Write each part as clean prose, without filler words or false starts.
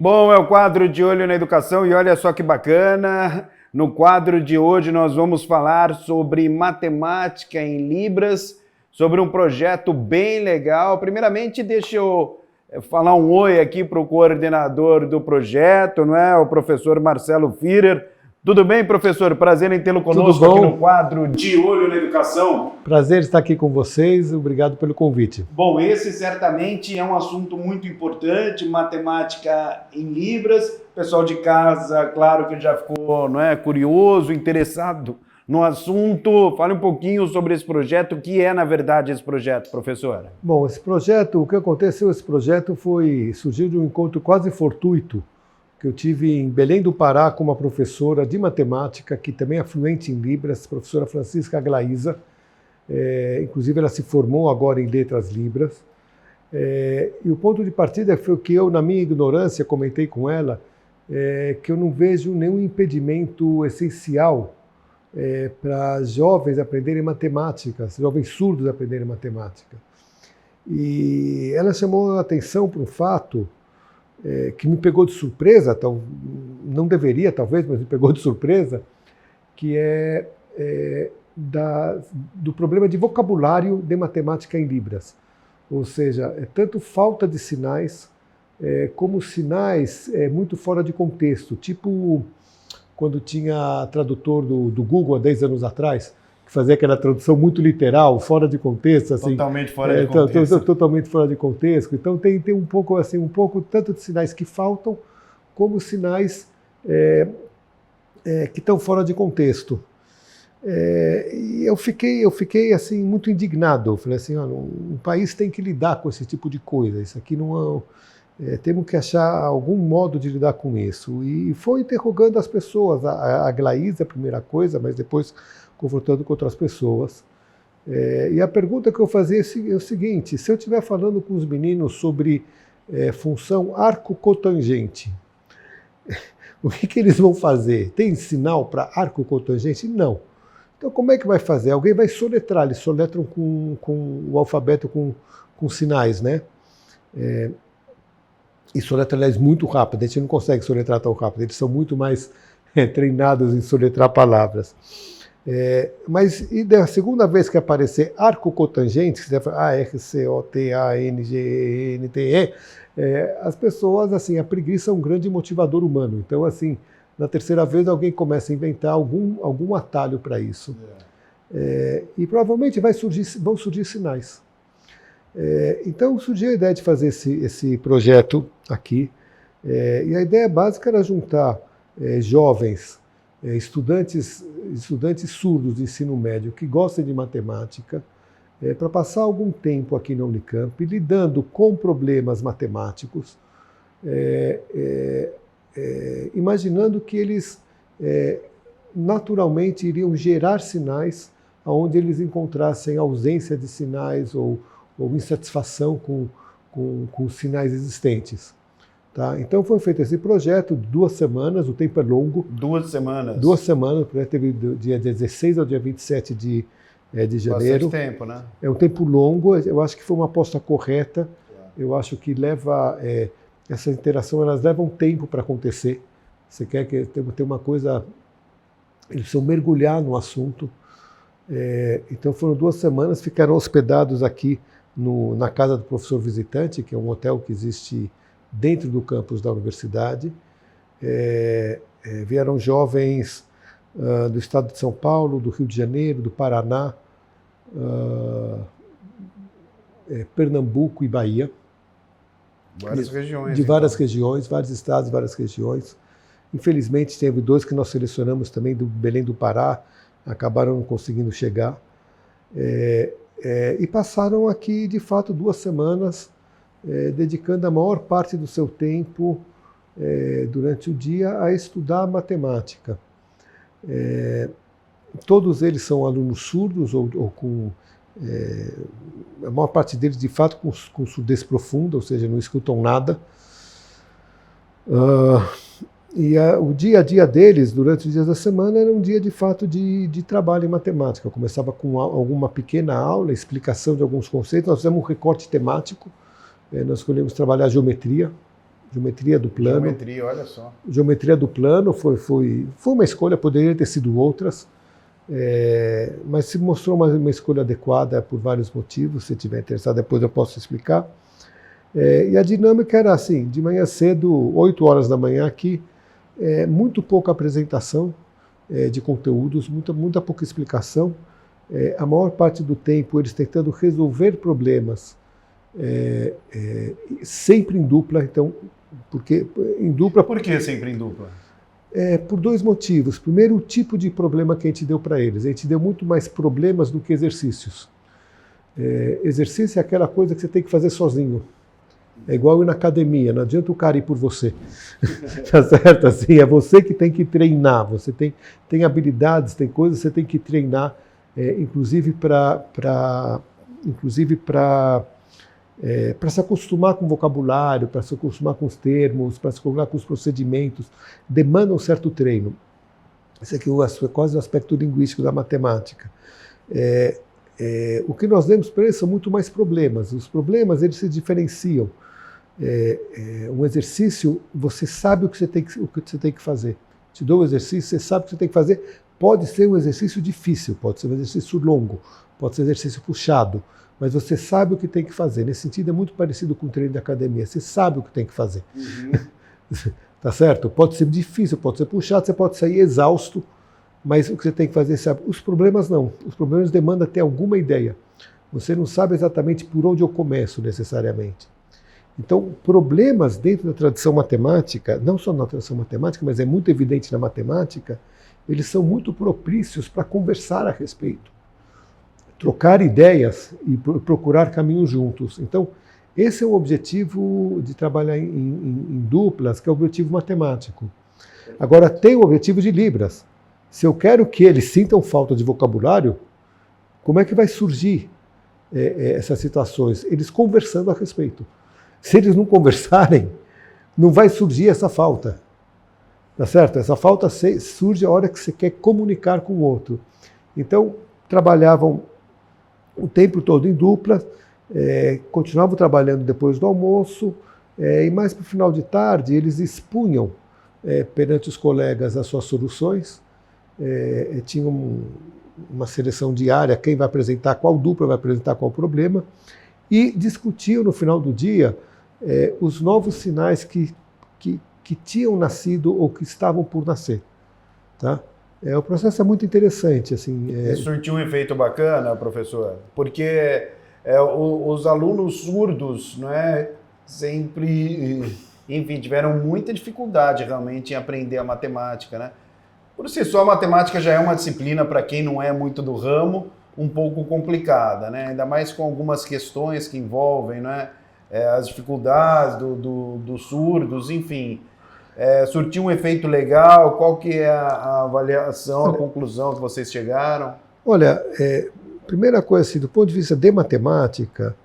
Bom, é o quadro de Olho na Educação e olha só que bacana. No quadro de hoje nós vamos falar sobre matemática em Libras, sobre um projeto bem legal. Primeiramente, deixa eu falar um oi aqui para o coordenador do projeto, não é? O professor Marcelo Führer. Tudo bem, professor? Prazer em tê-lo conosco aqui no quadro de Olho na Educação. Prazer estar aqui com vocês, obrigado pelo convite. Bom, esse certamente é um assunto muito importante, matemática em Libras. O pessoal de casa, claro que já ficou, não é, curioso, interessado no assunto. Fale um pouquinho sobre esse projeto. O que é, na verdade, esse projeto, professora? Bom, esse projeto, o que aconteceu, esse projeto surgiu de um encontro quase fortuito que eu tive em Belém do Pará com uma professora de matemática, que também é fluente em Libras, a professora Francisca Aglaísa. Inclusive ela se formou agora em Letras Libras. E o ponto de partida foi que eu, na minha ignorância, comentei com ela que eu não vejo nenhum impedimento essencial para jovens aprenderem matemática, jovens surdos aprenderem matemática. E ela chamou a atenção para um fato que me pegou de surpresa, não deveria talvez, mas me pegou de surpresa, que do problema de vocabulário de matemática em Libras. Ou seja, tanto falta de sinais, como sinais muito fora de contexto, tipo quando tinha tradutor do Google há 10 anos atrás, que fazia aquela tradução muito literal, fora de contexto. Assim, totalmente fora de contexto. Totalmente fora de contexto. Então tem um pouco assim, tanto de sinais que faltam, como sinais que estão fora de contexto. E eu fiquei assim muito indignado. Eu falei assim, um país tem que lidar com esse tipo de coisa. Isso aqui não temos que achar algum modo de lidar com isso. E foi interrogando as pessoas. A Aglaísa, a primeira coisa, mas depois confrontando com outras pessoas. E a pergunta que eu fazia é o seguinte: se eu estiver falando com os meninos sobre função arco-cotangente, o que eles vão fazer? Tem sinal para arco-cotangente? Não. Então como é que vai fazer? Alguém vai soletrar, eles soletram com o alfabeto com sinais, né? E soletra, aliás, muito rápido, a gente não consegue soletrar tão rápido, eles são muito mais treinados em soletrar palavras. Mas e da segunda vez que aparecer arco-cotangente, que você vai falar R-C-O-T-A-N-G-E-N-T-E, as pessoas, assim, a preguiça é um grande motivador humano. Então, assim, na terceira vez alguém começa a inventar algum atalho para isso. E provavelmente vão surgir sinais. Então surgiu a ideia de fazer esse projeto aqui. E a ideia básica era juntar jovens, estudantes surdos de ensino médio que gostam de matemática, para passar algum tempo aqui na Unicamp, lidando com problemas matemáticos, imaginando que eles naturalmente iriam gerar sinais onde eles encontrassem ausência de sinais ou insatisfação com os sinais existentes. Tá? Então foi feito esse projeto, 2 semanas, o tempo é longo. 2 semanas? 2 semanas, o projeto teve do dia 16 ao dia 27 de janeiro. Bastante tempo, né? É um tempo longo, eu acho que foi uma aposta correta. Eu acho que essa interação, elas levam tempo para acontecer. Você quer que tem uma coisa, eles precisam mergulhar no assunto. Então foram 2 semanas, ficaram hospedados aqui na casa do professor visitante, que é um hotel que existe dentro do campus da universidade. Vieram jovens do estado de São Paulo, do Rio de Janeiro, do Paraná, Pernambuco e Bahia. Várias regiões. De várias regiões, vários estados, várias regiões. Infelizmente, teve 2 que nós selecionamos também do Belém do Pará, acabaram não conseguindo chegar. E passaram aqui, de fato, 2 semanas, dedicando a maior parte do seu tempo durante o dia a estudar matemática. Todos eles são alunos surdos ou com... a maior parte deles, de fato, com surdez profunda, ou seja, não escutam nada. O dia a dia deles, durante os dias da semana, era um dia, de fato, de trabalho em matemática. Eu começava com alguma pequena aula, explicação de alguns conceitos. Nós fizemos um recorte temático, nós escolhemos trabalhar geometria, Geometria do plano. Geometria, olha só. Geometria do plano foi uma escolha, poderia ter sido outras, mas se mostrou uma escolha adequada por vários motivos. Se tiver interessado, depois eu posso explicar. E a dinâmica era assim, de manhã cedo, 8 horas da manhã aqui, muito pouca apresentação de conteúdos, muita pouca explicação. A maior parte do tempo eles tentando resolver problemas, sempre em dupla. Então, porque em dupla. Por que sempre em dupla? Por 2 motivos. Primeiro, o tipo de problema que a gente deu para eles. A gente deu muito mais problemas do que exercícios. Exercício é aquela coisa que você tem que fazer sozinho. É igual ir na academia, não adianta o cara ir por você. Tá certo? Assim, é você que tem que treinar. Você tem habilidades, tem coisas que você tem que treinar, inclusive para se acostumar com o vocabulário, para se acostumar com os termos, para se acostumar com os procedimentos. Demanda um certo treino. Esse aqui é quase o aspecto linguístico da matemática. O que nós demos para eles são muito mais problemas. Os problemas, eles se diferenciam. Um exercício, você sabe o que você tem que fazer. Te dou um exercício, você sabe o que você tem que fazer. Pode ser um exercício difícil, pode ser um exercício longo, pode ser um exercício puxado, mas você sabe o que tem que fazer. Nesse sentido, é muito parecido com o treino de academia. Você sabe o que tem que fazer. Tá certo? Pode ser difícil, pode ser puxado, você pode sair exausto, mas o que você tem que fazer, sabe? Os problemas não. Os problemas demandam ter alguma ideia. Você não sabe exatamente por onde eu começo, necessariamente. Então, problemas dentro da tradição matemática, não só na tradição matemática, mas é muito evidente na matemática, eles são muito propícios para conversar a respeito, trocar ideias e procurar caminhos juntos. Então, esse é o objetivo de trabalhar em duplas, que é o objetivo matemático. Agora, tem o objetivo de Libras. Se eu quero que eles sintam falta de vocabulário, como é que vai surgir essas situações? Eles conversando a respeito. Se eles não conversarem, não vai surgir essa falta. Tá certo? Essa falta surge a hora que você quer comunicar com o outro. Então, trabalhavam o tempo todo em dupla, continuavam trabalhando depois do almoço, e mais para o final de tarde eles expunham perante os colegas as suas soluções. Tinham uma seleção diária, quem vai apresentar, qual dupla vai apresentar qual problema, e discutiam no final do dia os novos sinais que tinham nascido ou que estavam por nascer. Tá? O processo é muito interessante. Assim, surtiu um efeito bacana, professor, porque os alunos surdos, não é, sempre, enfim, tiveram muita dificuldade realmente em aprender a matemática, né? Por si só, a matemática já é uma disciplina, para quem não é muito do ramo, um pouco complicada, né? Ainda mais com algumas questões que envolvem, né, as dificuldades dos surdos, enfim. Surtiu um efeito legal? Qual que é a avaliação, a conclusão que vocês chegaram? Olha, primeira coisa, assim, do ponto de vista de matemática,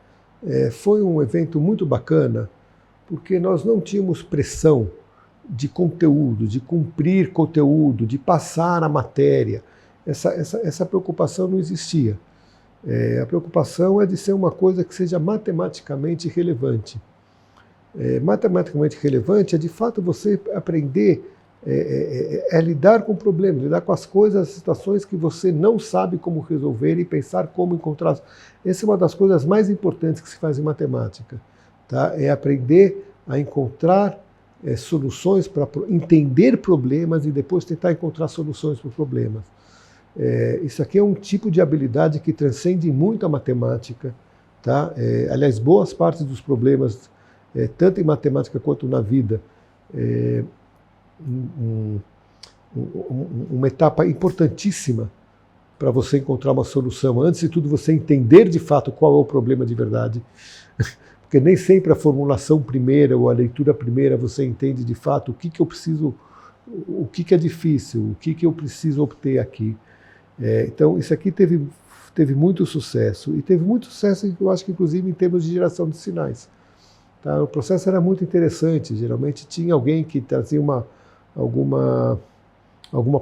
foi um evento muito bacana, porque nós não tínhamos pressão de conteúdo, de cumprir conteúdo, de passar a matéria. Essa preocupação não existia. A preocupação é de ser uma coisa que seja matematicamente relevante. Matematicamente relevante é, de fato, você aprender a lidar com problemas, lidar com as coisas, as situações que você não sabe como resolver e pensar como encontrar. Essa é uma das coisas mais importantes que se faz em matemática. Tá? É aprender a encontrar soluções para entender problemas e depois tentar encontrar soluções para os problemas. Isso aqui é um tipo de habilidade que transcende muito a matemática. Tá? Aliás, boas partes dos problemas, tanto em matemática quanto na vida, uma etapa importantíssima para você encontrar uma solução. Antes de tudo, você entender de fato qual é o problema de verdade. Porque nem sempre a formulação primeira ou a leitura primeira você entende de fato o que eu preciso, o que é difícil, o que eu preciso obter aqui. Então, isso aqui teve muito sucesso. E teve muito sucesso, eu acho que inclusive em termos de geração de sinais. Tá? O processo era muito interessante. Geralmente tinha alguém que trazia alguma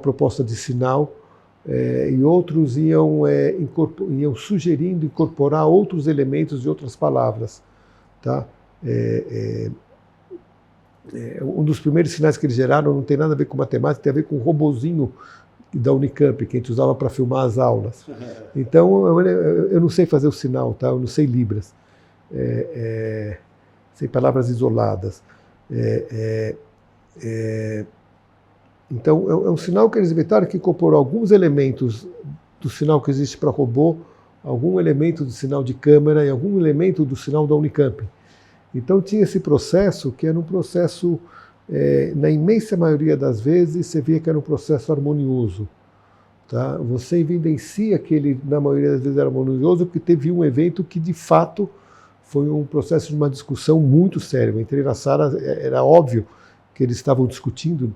proposta de sinal, e outros iam sugerindo incorporar outros elementos de outras palavras. Tá? Um dos primeiros sinais que eles geraram não tem nada a ver com matemática, tem a ver com um robozinho da Unicamp, que a gente usava para filmar as aulas. Então, eu não sei fazer o sinal, tá? Eu não sei Libras. Sei palavras isoladas. Então, é um sinal que eles inventaram que incorporou alguns elementos do sinal que existe para robô, algum elemento do sinal de câmera e algum elemento do sinal da Unicamp. Então, tinha esse processo, que era um processo, na imensa maioria das vezes, você via que era um processo harmonioso. Tá? Você evidencia que ele, na maioria das vezes, era harmonioso, porque teve um evento que, de fato, foi um processo de uma discussão muito séria. Eu entrei na sala, era óbvio que eles estavam discutindo,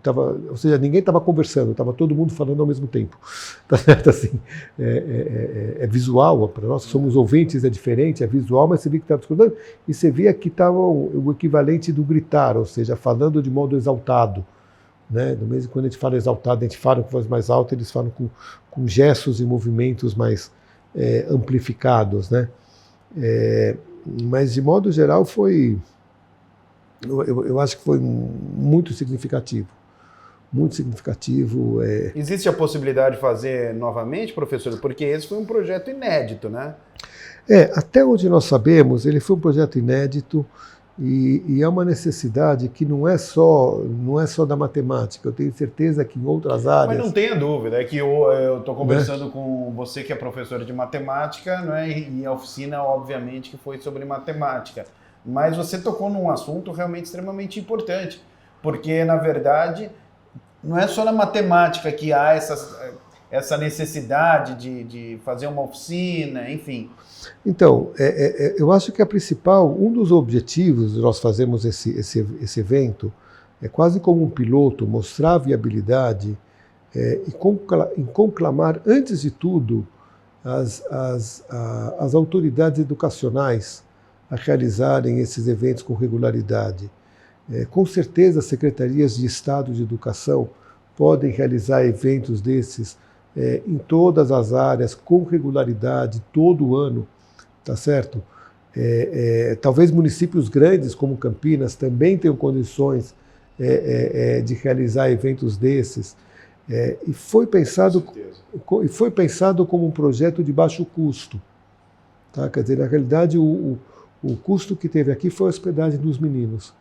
ou seja, ninguém estava conversando, estava todo mundo falando ao mesmo tempo. Tá certo? Assim, é visual, para nós que somos ouvintes é diferente, é visual, mas você via que estava discutindo, e você via que estava o equivalente do gritar, ou seja, falando de modo exaltado. Né? No mesmo quando a gente fala exaltado, a gente fala com voz mais alta, eles falam com gestos e movimentos mais amplificados. Né? Mas, de modo geral, foi... Eu acho que foi muito significativo. Muito significativo. Existe a possibilidade de fazer novamente, professor? Porque esse foi um projeto inédito, né? Até onde nós sabemos, ele foi um projeto inédito e é uma necessidade que não é só da matemática. Eu tenho certeza que em outras áreas... Mas não tenha dúvida, é que eu estou conversando com você que é professora de matemática, né? E a oficina, obviamente, que foi sobre matemática. Mas você tocou num assunto realmente extremamente importante, porque, na verdade, não é só na matemática que há essa necessidade de fazer uma oficina, enfim. Então, eu acho que um dos objetivos de nós fazermos esse evento é quase como um piloto, mostrar a viabilidade e conclamar, antes de tudo, as autoridades educacionais a realizarem esses eventos com regularidade. Com certeza, as secretarias de Estado de Educação podem realizar eventos desses em todas as áreas, com regularidade, todo ano, tá certo? Talvez municípios grandes, como Campinas, também tenham condições de realizar eventos desses. E foi pensado como um projeto de baixo custo. Tá? Quer dizer, na realidade, o custo que teve aqui foi a hospedagem dos meninos.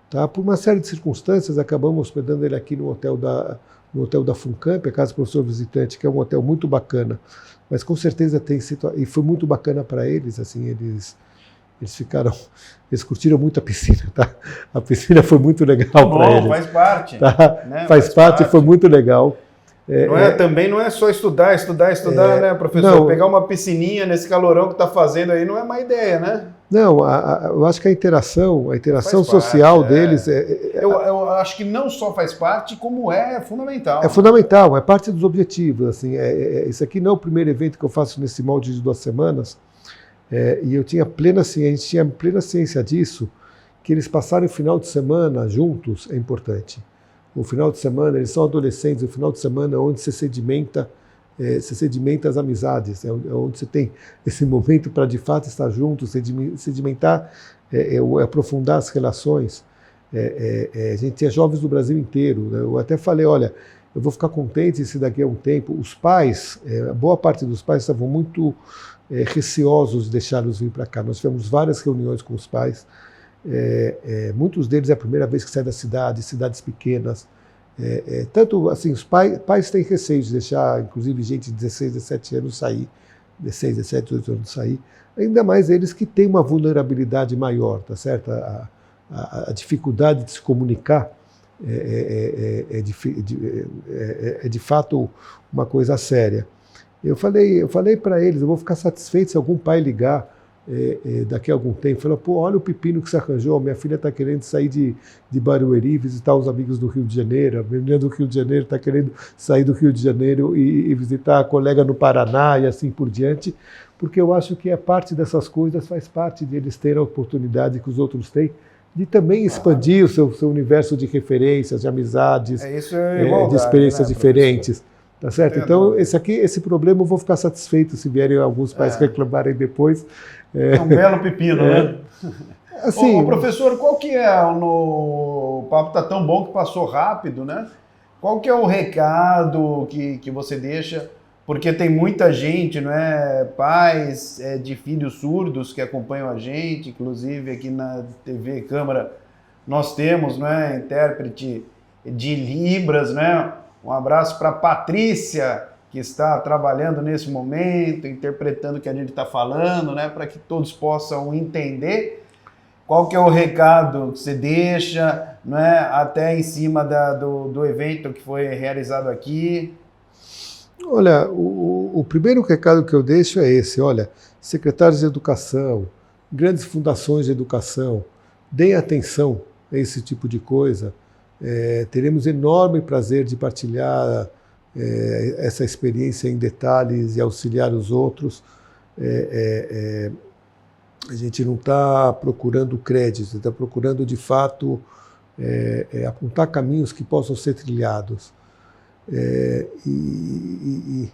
Tá? Por uma série de circunstâncias, acabamos hospedando ele aqui no hotel da Funcamp, a Casa do Professor Visitante, que é um hotel muito bacana. Mas com certeza e foi muito bacana para eles, assim, eles curtiram muito a piscina, tá? A piscina foi muito legal para eles. Faz parte. Tá? Né? Faz parte, foi muito legal. Também não é só estudar, né, professor? Não, pegar uma piscininha nesse calorão que está fazendo aí não é má ideia, né? Não, eu acho que a interação social deles... Eu acho que não só faz parte, como é fundamental. É fundamental, é parte dos objetivos. Assim, esse aqui não é o primeiro evento que eu faço nesse molde de 2 semanas, e a gente tinha plena ciência disso, que eles passarem o final de semana juntos é importante. O final de semana, eles são adolescentes, o final de semana é onde se sedimenta as amizades, é onde você tem esse momento para de fato estar junto, sedimentar, aprofundar as relações. A gente tinha jovens do Brasil inteiro, né? Eu até falei, olha, eu vou ficar contente se daqui a um tempo, os pais, boa parte dos pais estavam muito receosos de deixá-los vir para cá. Nós tivemos várias reuniões com os pais, muitos deles é a primeira vez que saem da cidade, cidades pequenas. Tanto assim, os pais têm receio de deixar, inclusive, gente de 16, 17 anos sair, 16, 17, 18 anos sair, ainda mais eles que têm uma vulnerabilidade maior, tá certo? A dificuldade de se comunicar de fato uma coisa séria. Eu falei para eles, eu vou ficar satisfeito se algum pai ligar daqui a algum tempo, falou, pô, olha o pepino que você arranjou, minha filha está querendo sair de Barueri, visitar os amigos do Rio de Janeiro, a menina do Rio de Janeiro está querendo sair do Rio de Janeiro e visitar a colega no Paraná e assim por diante, porque eu acho que parte dessas coisas faz parte de eles terem a oportunidade que os outros têm, de também expandir o seu universo de referências, de amizades, de experiências diferentes. Tá certo? Então, esse problema eu vou ficar satisfeito se vierem alguns pais reclamarem depois. É um belo pepino, né? Assim, professor, qual que é o papo tá tão bom que passou rápido, né? Qual que é o recado que você deixa? Porque tem muita gente, não é? Pais de filhos surdos que acompanham a gente, inclusive aqui na TV Câmara nós temos, não é, intérprete de Libras, né? Um abraço para Patrícia, que está trabalhando nesse momento, interpretando o que a gente está falando, né? Para que todos possam entender. Qual que é o recado que você deixa, não é? Até em cima do evento que foi realizado aqui? Olha, o primeiro recado que eu deixo é esse, olha, secretários de educação, grandes fundações de educação, deem atenção a esse tipo de coisa. Teremos enorme prazer de partilhar essa experiência em detalhes e auxiliar os outros. A gente não está procurando crédito, está procurando de fato apontar caminhos que possam ser trilhados. E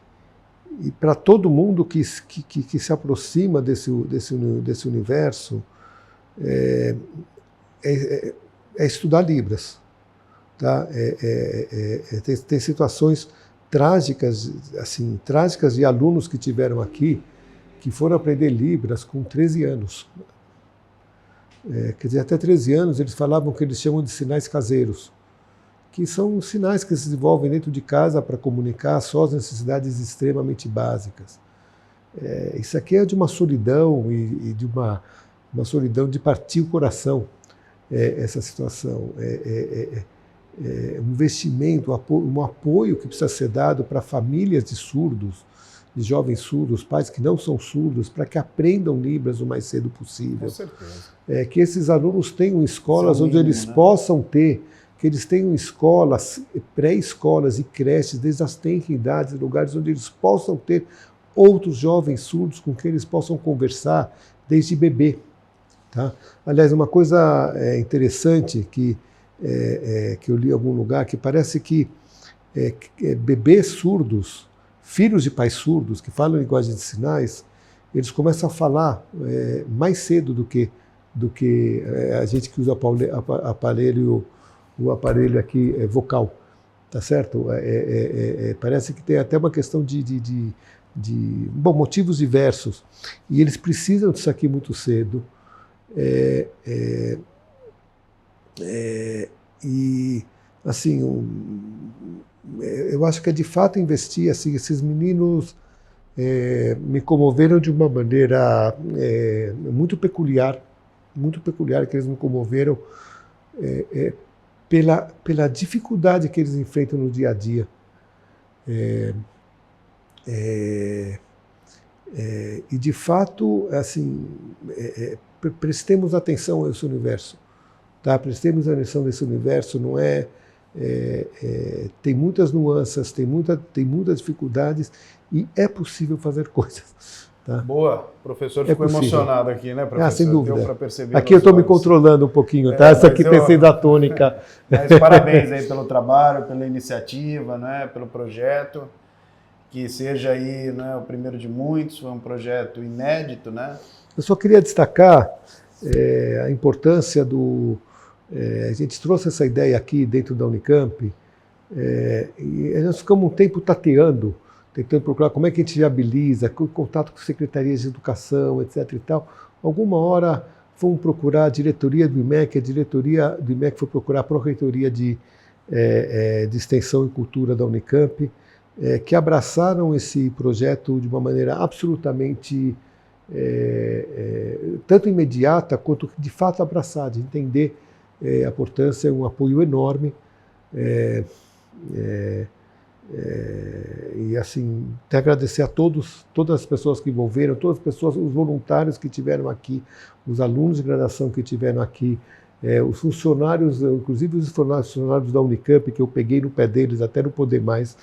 para todo mundo que se aproxima desse universo, estudar Libras. Tá? Tem situações trágicas, assim, trágicas de alunos que tiveram aqui, que foram aprender Libras com 13 anos. Quer dizer, até 13 anos eles falavam que eles chamam de sinais caseiros, que são sinais que se desenvolvem dentro de casa para comunicar só as necessidades extremamente básicas. Isso aqui é de uma solidão e de uma solidão de partir o coração, essa situação. Um investimento, um apoio que precisa ser dado para famílias de surdos, de jovens surdos, pais que não são surdos, para que aprendam Libras o mais cedo possível. Com certeza. Que esses alunos tenham escolas onde eles possam ter, que eles tenham escolas, pré-escolas e creches, desde as tenridades, lugares onde eles possam ter outros jovens surdos com quem eles possam conversar desde bebê. Tá? Aliás, uma coisa interessante que eu li em algum lugar, que parece que bebês surdos, filhos de pais surdos, que falam linguagem de sinais, eles começam a falar mais cedo do que a gente que usa o aparelho aqui vocal, tá certo? Parece que tem até uma questão de motivos diversos, e eles precisam disso aqui muito cedo. E assim, eu acho que é de fato investir, assim, esses meninos me comoveram de uma maneira muito peculiar, que eles me comoveram pela dificuldade que eles enfrentam no dia a dia. E de fato, assim, prestemos atenção a esse universo. Tá? Prestemos atenção nesse universo, não tem muitas nuances, tem muitas dificuldades e é possível fazer coisas. Tá? Boa, o professor ficou emocionado aqui, né, professor? Sem dúvida. Deu para perceber. Aqui eu estou me controlando um pouquinho, tá? Essa aqui tem sido a tônica. Mas parabéns aí pelo trabalho, pela iniciativa, né, pelo projeto. Que seja aí, né, o primeiro de muitos, foi um projeto inédito, né? Eu só queria destacar a importância a gente trouxe essa ideia aqui dentro da Unicamp e nós ficamos um tempo tateando, tentando procurar como é que a gente viabiliza, contato com secretarias de educação, etc. e tal. Alguma hora fomos procurar a diretoria do IMEC, a diretoria do IMEC foi procurar a Pró-Reitoria de Extensão e Cultura da Unicamp, que abraçaram esse projeto de uma maneira absolutamente tanto imediata quanto de fato abraçada, de entender a importância, um apoio enorme. E assim, até agradecer a todas as pessoas que envolveram, todas as pessoas, os voluntários que tiveram aqui, os alunos de graduação que tiveram aqui, os funcionários, inclusive os funcionários da Unicamp, que eu peguei no pé deles até não poder mais.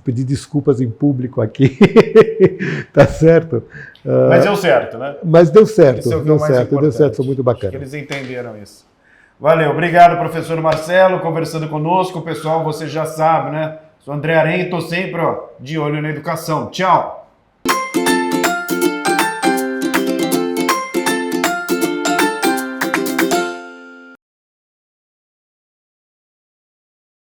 Pedir desculpas em público aqui, tá certo? Mas deu certo, né? Mas deu certo, Isso é o deu certo, foi muito bacana. Acho que eles entenderam isso. Valeu, obrigado, professor Marcelo, conversando conosco. Pessoal, você já sabe, né? Sou André Arenha e estou sempre de olho na educação. Tchau!